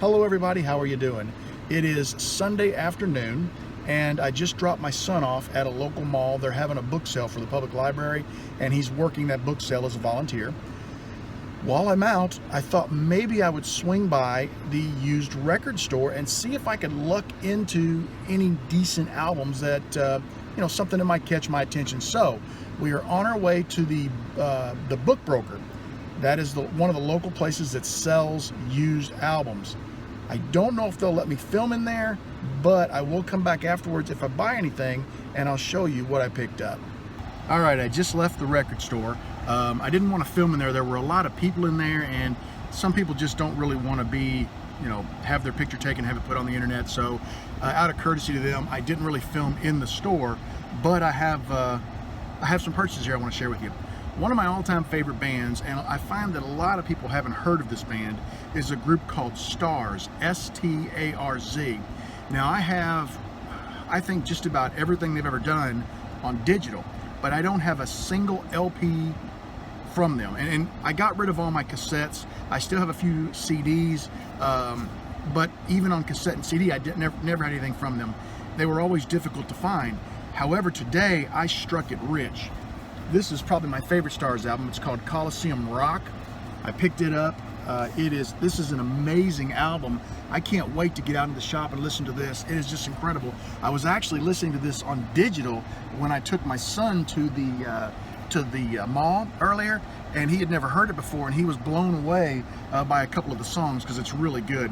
Hello everybody, how are you doing? It is Sunday afternoon and I just dropped my son off at a local mall. They're having a book sale for the public library and he's working that book sale as a volunteer. While I'm out, I thought maybe I would swing by the used record store and see if I could luck into any decent albums that, something that might catch my attention. So we are on our way to the book broker. That is one of the local places that sells used albums. I don't know if they'll let me film in there, but I will come back afterwards if I buy anything and I'll show you what I picked up. All right, I just left the record store. I didn't want to film in there. There were a lot of people in there and some people just don't really want to be, have their picture taken, have it put on the internet. So out of courtesy to them, I didn't really film in the store, but I have some purchases here I want to share with you. One of my all-time favorite bands, and I find that a lot of people haven't heard of this band, is a group called Starz, S-T-A-R-Z. Now I think just about everything they've ever done on digital, but I don't have a single LP from them. And I got rid of all my cassettes. I still have a few CDs, but even on cassette and CD, I never had anything from them. They were always difficult to find. However, today I struck it rich. This is probably my favorite Starz album. It's called Coliseum Rock. I picked it up. This is an amazing album. I can't wait to get out in the shop and listen to this. It is just incredible. I was actually listening to this on digital when I took my son to the mall earlier, and he had never heard it before, and he was blown away by a couple of the songs because it's really good.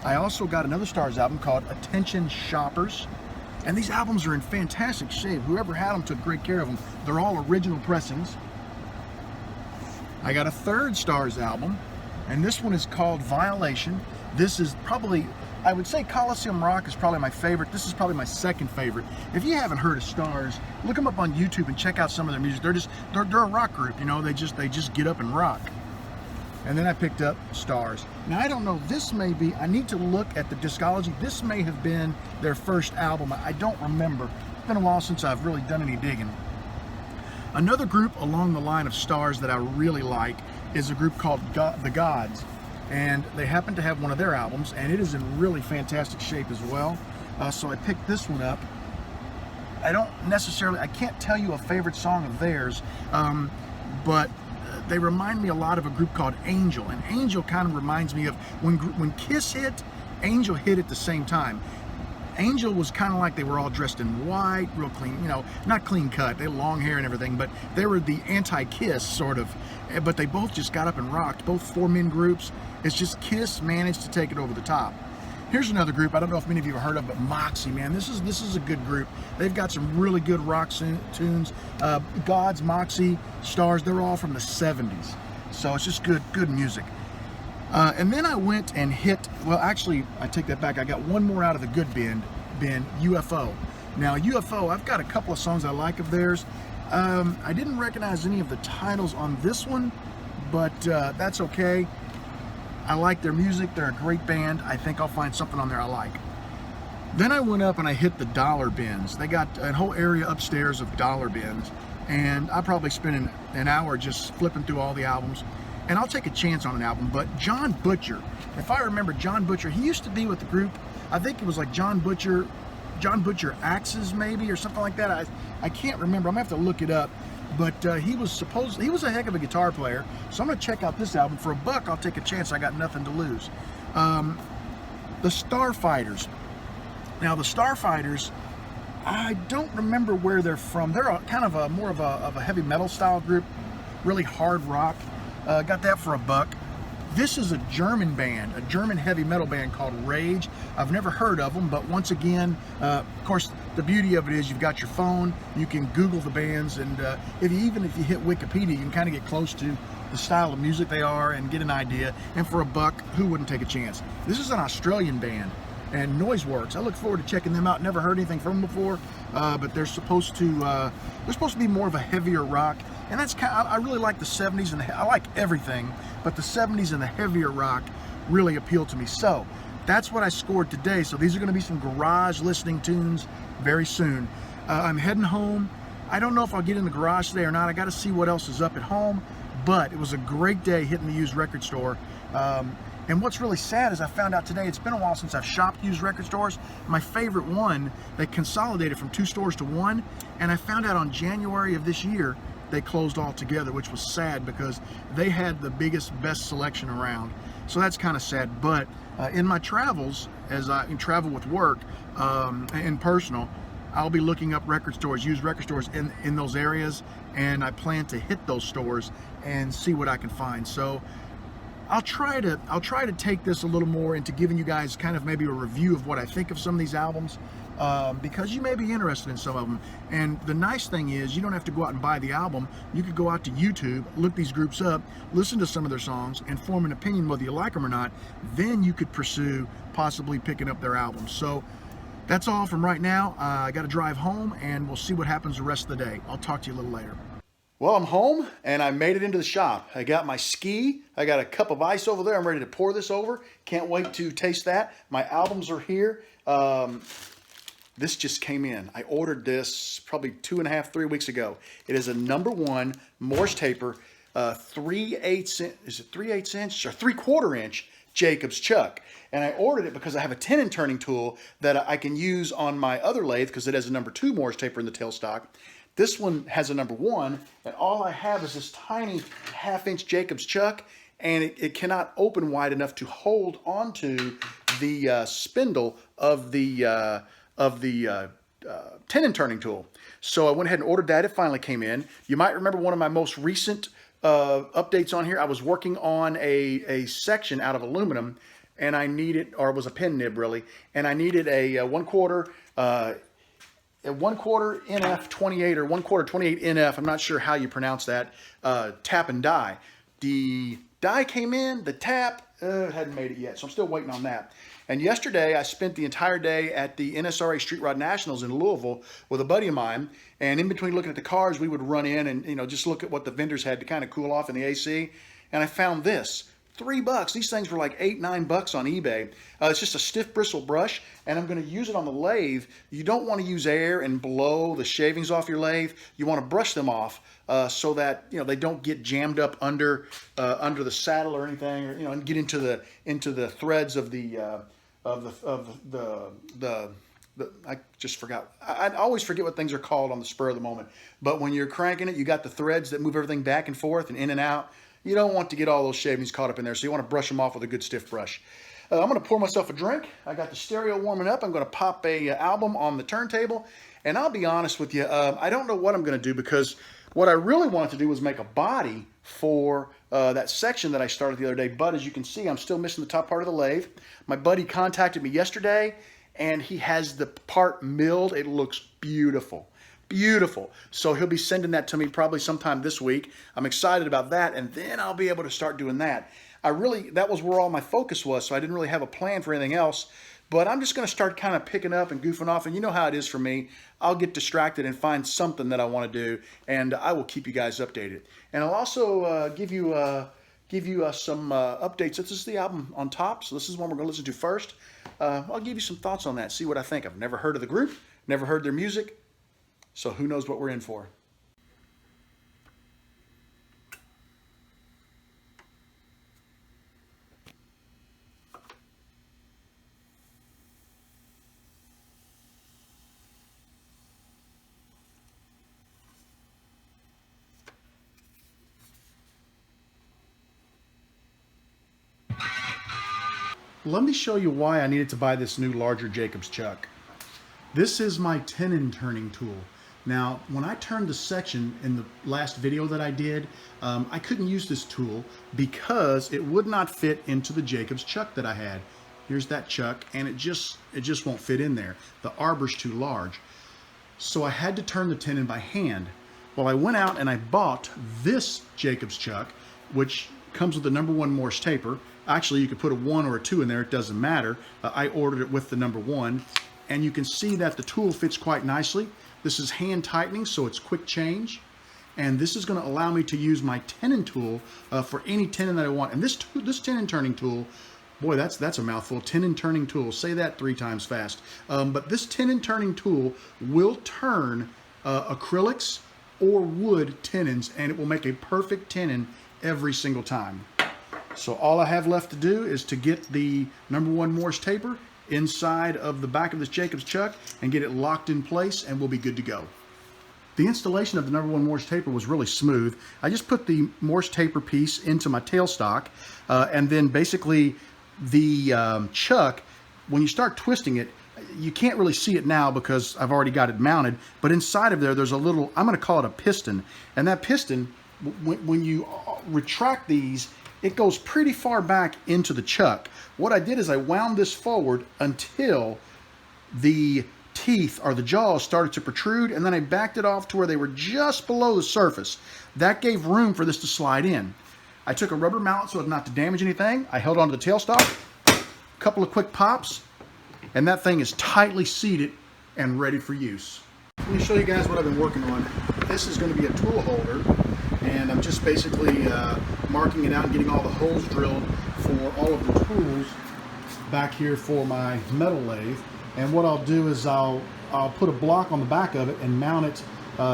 I also got another Starz album called Attention Shoppers. And these albums are in fantastic shape. Whoever had them took great care of them. They're all original pressings. I got a third Starz album, and this one is called Violation. This is probably, I would say Coliseum Rock is probably my favorite. This is probably my second favorite. If you haven't heard of Starz, look them up on YouTube and check out some of their music. They're a rock group, they just get up and rock. And then I picked up Starz. Now I don't know, I need to look at the discography. This may have been their first album. I don't remember. It's been a while since I've really done any digging. Another group along the line of Starz that I really like is a group called The Gods. And they happen to have one of their albums, and it is in really fantastic shape as well. So I picked this one up. I can't tell you a favorite song of theirs, but they remind me a lot of a group called Angel, and Angel kind of reminds me of when Kiss hit, Angel hit at the same time. Angel was kind of like they were all dressed in white, real clean, not clean cut, they had long hair and everything, but they were the anti-Kiss sort of, but they both just got up and rocked, both four-man groups. It's just Kiss managed to take it over the top. Here's another group, I don't know if many of you have heard of, but Moxie, man, this is a good group. They've got some really good rock tunes. Gods, Moxie, Starz, they're all from the 70s. So it's just good music. And then I went and actually, I take that back. I got one more out of the good bin, UFO. Now, UFO, I've got a couple of songs I like of theirs. I didn't recognize any of the titles on this one, but that's okay. I like their music. They're a great band. I think I'll find something on there I like. Then I went up and I hit the dollar bins. They got a whole area upstairs of dollar bins, and I probably spent an hour just flipping through all the albums. And I'll take a chance on an album, but John Butcher, if I remember John Butcher, he used to be with the group. I think it was like John Butcher Axes maybe, or something like that. I can't remember. I'm gonna have to look it up. But he was a heck of a guitar player. So I'm gonna check out this album. For $1, I'll take a chance. I got nothing to lose. The Starfighters. Now the Starfighters, I don't remember where they're from. They're kind of more of a heavy metal style group, really hard rock. Got that for $1. This is a German band, a German heavy metal band called Rage. I've never heard of them, but once again, of course, the beauty of it is you've got your phone, you can Google the bands, and even if you hit Wikipedia, you can kind of get close to the style of music they are and get an idea. And for $1, who wouldn't take a chance? This is an Australian band, and Noiseworks. I look forward to checking them out. Never heard anything from them before, but they're supposed to be more of a heavier rock. And that's I really like the 70s, and I like everything, but the 70s and the heavier rock really appeal to me. So that's what I scored today. So these are going to be some garage listening tunes very soon. I'm heading home. I don't know if I'll get in the garage today or not. I got to see what else is up at home, but it was a great day hitting the used record store. And what's really sad is I found out today, it's been a while since I've shopped used record stores. My favorite one, they consolidated from 2 stores to 1, and I found out on January of this year, they closed all together, which was sad because they had the biggest, best selection around. So that's kind of sad. But in my travels, as I travel with work and personal, I'll be looking up record stores, used record stores in those areas, and I plan to hit those stores and see what I can find. So I'll try to take this a little more into giving you guys kind of maybe a review of what I think of some of these albums, because you may be interested in some of them. And the nice thing is you don't have to go out and buy the album. You could go out to YouTube, look these groups up, listen to some of their songs, and form an opinion whether you like them or not. Then you could pursue possibly picking up their albums. So that's all from right now. I got to drive home, and we'll see what happens the rest of the day. I'll talk to you a little later. Well, I'm home, and I made it into the shop. I got my ski. I got a cup of ice over there. I'm ready to pour this over. Can't wait to taste that. My albums are here. This just came in. I ordered this probably 2.5, 3 weeks ago. It is a #1 Morse taper, 3/8 inch, is it 3/8 inch or 3/4 inch Jacobs chuck. And I ordered it because I have a tenon turning tool that I can use on my other lathe because it has a #2 Morse taper in the tailstock. This one has a #1, and all I have is this tiny 1/2 inch Jacobs chuck, and it cannot open wide enough to hold onto the spindle of the tenon turning tool. So I went ahead and ordered that. It finally came in. You might remember one of my most recent updates on here. I was working on a section out of aluminum, and I needed, or it was a pin nib really, and I needed a 1/4 NF 28 or 1/4 28 NF. I'm not sure how you pronounce that. Tap and die. The die came in. The tap hadn't made it yet, so I'm still waiting on that. And yesterday, I spent the entire day at the NSRA Street Rod Nationals in Louisville with a buddy of mine. And in between looking at the cars, we would run in and just look at what the vendors had to kind of cool off in the AC. And I found this. $3. These things were like $8, $9 on eBay. It's just a stiff bristle brush, and I'm going to use it on the lathe. You don't want to use air and blow the shavings off your lathe. You want to brush them off so that they don't get jammed up under the saddle or anything, or and get into the threads of the I just forgot. I always forget what things are called on the spur of the moment. But when you're cranking it, you got the threads that move everything back and forth and in and out. You don't want to get all those shavings caught up in there, so you want to brush them off with a good stiff brush. I'm going to pour myself a drink. I got the stereo warming up. I'm going to pop a album on the turntable, and I'll be honest with you, I don't know what I'm going to do, because what I really wanted to do was make a body for that section that I started the other day, but as you can see, I'm still missing the top part of the lathe. My buddy contacted me yesterday, and he has the part milled. It looks beautiful. Beautiful. So he'll be sending that to me probably sometime this week. I'm excited about that, and then I'll be able to start doing that. That was where all my focus was, so I didn't really have a plan for anything else. But I'm just going to start kind of picking up and goofing off, and you know how it is for me. I'll get distracted and find something that I want to do, and I will keep you guys updated. And I'll also give you some updates. This is the album on top, so this is one we're going to listen to first. I'll give you some thoughts on that, see what I think. I've never heard of the group, never heard their music. So who knows what we're in for. Let me show you why I needed to buy this new larger Jacobs chuck. This is my tenon turning tool. Now, when I turned the section in the last video that I did, I couldn't use this tool because it would not fit into the Jacobs chuck that I had. Here's that chuck, and it just won't fit in there. The arbor's too large. So I had to turn the tenon by hand. Well, I went out and I bought this Jacobs chuck, which comes with the #1 Morse taper. Actually, you could put a 1 or a 2 in there, it doesn't matter. I ordered it with the #1, and you can see that the tool fits quite nicely. This is hand tightening, so it's quick change. And this is going to allow me to use my tenon tool for any tenon that I want. And this tenon turning tool, boy, that's a mouthful. Tenon turning tool. Say that 3 times fast. But this tenon turning tool will turn acrylics or wood tenons, and it will make a perfect tenon every single time. So all I have left to do is to get the #1 Morse taper inside of the back of this Jacobs chuck and get it locked in place, and we'll be good to go. The installation of the #1 Morse taper was really smooth. I just put the Morse taper piece into my tailstock, and then basically the chuck, when you start twisting it, you can't really see it now because I've already got it mounted, but inside of there's a little, I'm going to call it a piston, and that piston, when you retract these, it goes pretty far back into the chuck. What I did is I wound this forward until the teeth or the jaws started to protrude, and then I backed it off to where they were just below the surface. That gave room for this to slide in. I took a rubber mallet so as not to damage anything. I held onto the tailstock, a couple of quick pops, and that thing is tightly seated and ready for use. Let me show you guys what I've been working on. This is going to be a tool holder, and I'm just basically marking it out and getting all the holes drilled for all of the tools back here for my metal lathe. And what I'll do is I'll put a block on the back of it and mount it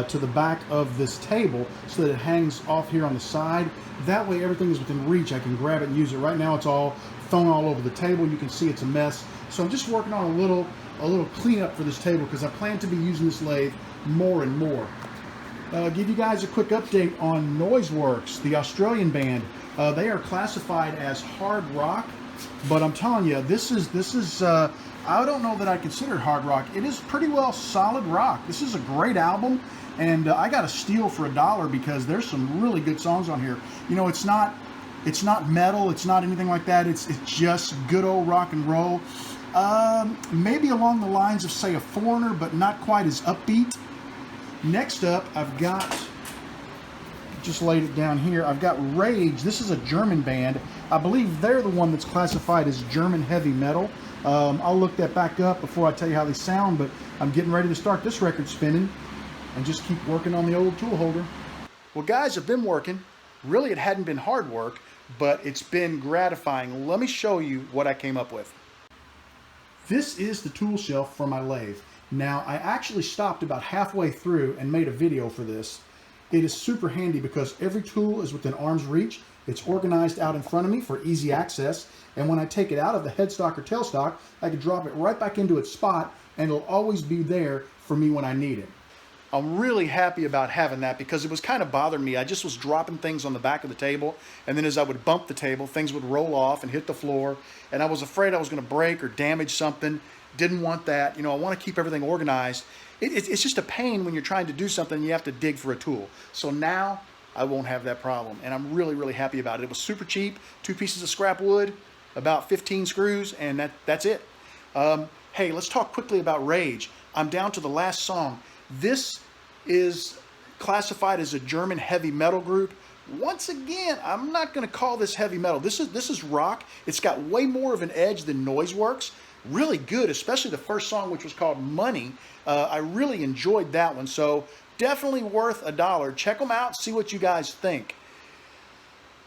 to the back of this table so that it hangs off here on the side. That way everything is within reach. I can grab it and use it. Right now it's all thrown all over the table. You can see it's a mess. So I'm just working on a little cleanup for this table because I plan to be using this lathe more and more. I'll give you guys a quick update on Noiseworks, the Australian band. They are classified as hard rock, but I'm telling you, this is I don't know that I consider it hard rock. It is pretty well solid rock. This is a great album, and I got a steal for $1 because there's some really good songs on here. You know, it's not metal, it's not anything like that. It's just good old rock and roll. Maybe along the lines of, say, a Foreigner, but not quite as upbeat. Next up, I've got, just laid it down here, I've got Rage. This is a German band. I believe they're the one that's classified as German heavy metal. I'll look that back up before I tell you how they sound, but I'm getting ready to start this record spinning and just keep working on the old tool holder. Well, guys, I've been working. Really, it hadn't been hard work, but it's been gratifying. Let me show you what I came up with. This is the tool shelf for my lathe. Now, I actually stopped about halfway through and made a video for this. It is super handy because every tool is within arm's reach. It's organized out in front of me for easy access. And when I take it out of the headstock or tailstock, I can drop it right back into its spot and it'll always be there for me when I need it. I'm really happy about having that because it was kind of bothering me. I just was dropping things on the back of the table, and then as I would bump the table, things would roll off and hit the floor, and I was afraid I was going to break or damage something. Didn't want that. You know, I want to keep everything organized. It's just a pain when you're trying to do something and you have to dig for a tool. So now I won't have that problem, and I'm really, really happy about it. It was super cheap, 2 pieces of scrap wood, about 15 screws, and that's it. Hey, let's talk quickly about Rage. I'm down to the last song. This is classified as a German heavy metal group. Once again, I'm not going to call this heavy metal. This is rock. It's got way more of an edge than Noiseworks. Really good, especially the first song, which was called Money. I really enjoyed that one, so definitely worth $1. Check them out, see what you guys think.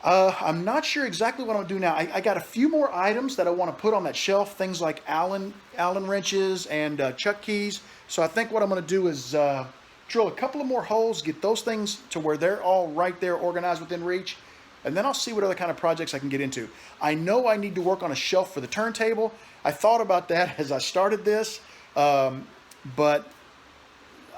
I'm not sure exactly what I'm going to do now. I got a few more items that I want to put on that shelf, things like Allen wrenches and chuck keys. So I think what I'm going to do is drill a couple of more holes, get those things to where they're all right there organized within reach, and then I'll see what other kind of projects I can get into. I know I need to work on a shelf for the turntable. I thought about that as I started this, but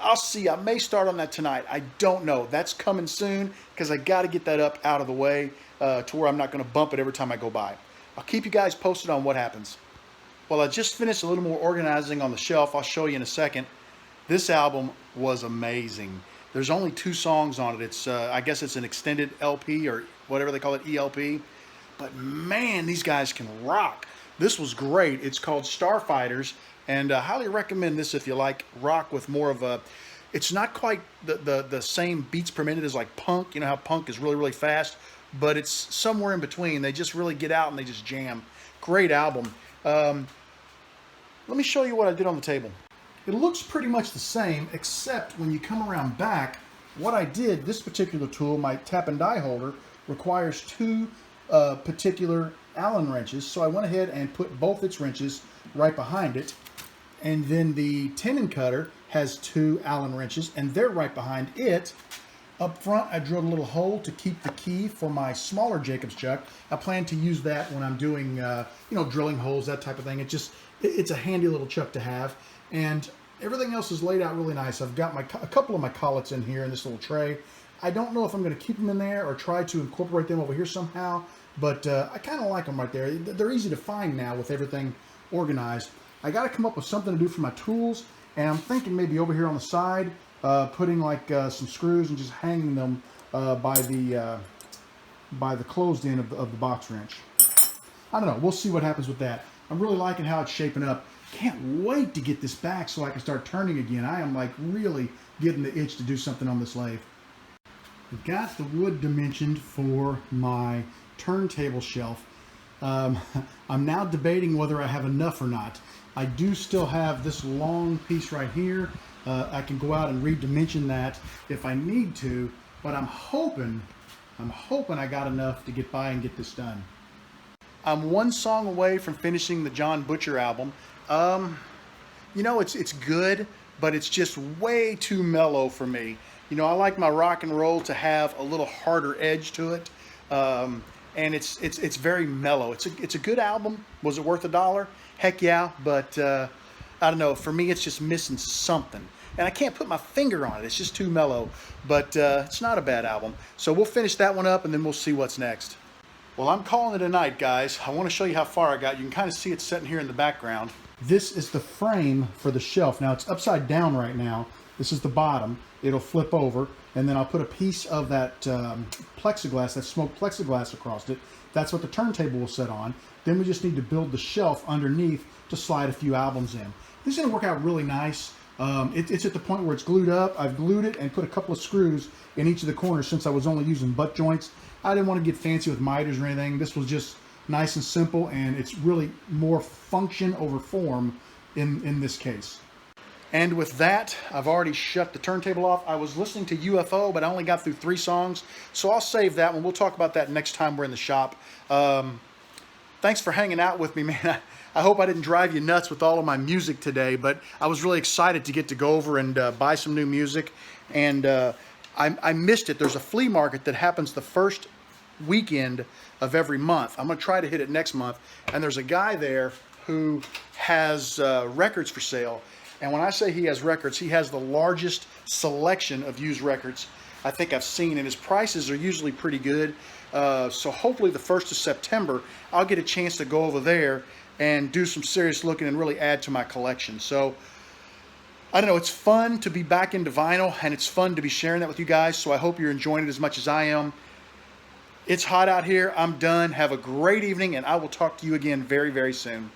I'll see. I may start on that tonight. I don't know. That's coming soon because I got to get that up out of the way to where I'm not going to bump it every time I go by. I'll keep you guys posted on what happens. Well, I just finished a little more organizing on the shelf. I'll show you in a second. This album was amazing. There's only 2 songs on it. It's I guess it's an extended LP or whatever they call it, ELP. But man, these guys can rock. This was great. It's called Starfighters, and I highly recommend this if you like rock with more of a, it's not quite the same beats per minute as like punk. You know how punk is really, really fast, but it's somewhere in between. They just really get out and they just jam. Great album. Let me show you what I did on the table. It looks pretty much the same, except when you come around back, what I did, this particular tool, my tap and die holder, requires 2 particular Allen wrenches. So I went ahead and put both its wrenches right behind it. And then the tenon cutter has 2 Allen wrenches, and they're right behind it. Up front, I drilled a little hole to keep the key for my smaller Jacobs chuck. I plan to use that when I'm doing, drilling holes, that type of thing. It's a handy little chuck to have. And everything else is laid out really nice. I've got a couple of my collets in here in this little tray. I don't know if I'm going to keep them in there or try to incorporate them over here somehow, but I kind of like them right there. They're easy to find now with everything organized. I got to come up with something to do for my tools, and I'm thinking maybe over here on the side, putting like some screws and just hanging them by the closed end of the box wrench. I don't know. We'll see what happens with that. I'm really liking how it's shaping up. Can't wait to get this back so I can start turning again. I am like really getting the itch to do something on this lathe. I've got the wood dimensioned for my turntable shelf. I'm now debating whether I have enough or not. I do still have this long piece right here. I can go out and redimension that if I need to, but I'm hoping I got enough to get by and get this done. I'm one song away from finishing the John Butcher album. It's good, but it's just way too mellow for me. I like my rock and roll to have a little harder edge to it, and it's very mellow. It's a good album. Was it worth $1? Heck yeah, but I don't know. For me, it's just missing something, and I can't put my finger on it. It's just too mellow, but it's not a bad album. So we'll finish that one up, and then we'll see what's next. Well, I'm calling it a night, guys. I want to show you how far I got. You can kind of see it sitting here in the background. This is the frame for the shelf. Now, it's upside down right now. This is the bottom. It'll flip over, and then I'll put a piece of that plexiglass, that smoked plexiglass across it. That's what the turntable will sit on. Then we just need to build the shelf underneath to slide a few albums in. This is going to work out really nice. It's at the point where it's glued up. I've glued it and put a couple of screws in each of the corners since I was only using butt joints. I didn't want to get fancy with miters or anything. This was just nice and simple, and it's really more function over form in this case. And with that, I've already shut the turntable off. I was listening to UFO, but I only got through 3 songs, so I'll save that one. We'll talk about that next time we're in the shop. Thanks for hanging out with me, man. I hope I didn't drive you nuts with all of my music today, but I was really excited to get to go over and buy some new music, and I missed it. There's a flea market that happens the first weekend of every month. I'm going to try to hit it next month, and there's a guy there who has records for sale. And when I say he has records, he has the largest selection of used records I think I've seen, and his prices are usually pretty good. So hopefully the 1st of September, I'll get a chance to go over there and do some serious looking and really add to my collection. So I don't know, it's fun to be back into vinyl, and it's fun to be sharing that with you guys. So I hope you're enjoying it as much as I am. It's hot out here. I'm done. Have a great evening, and I will talk to you again very, very soon.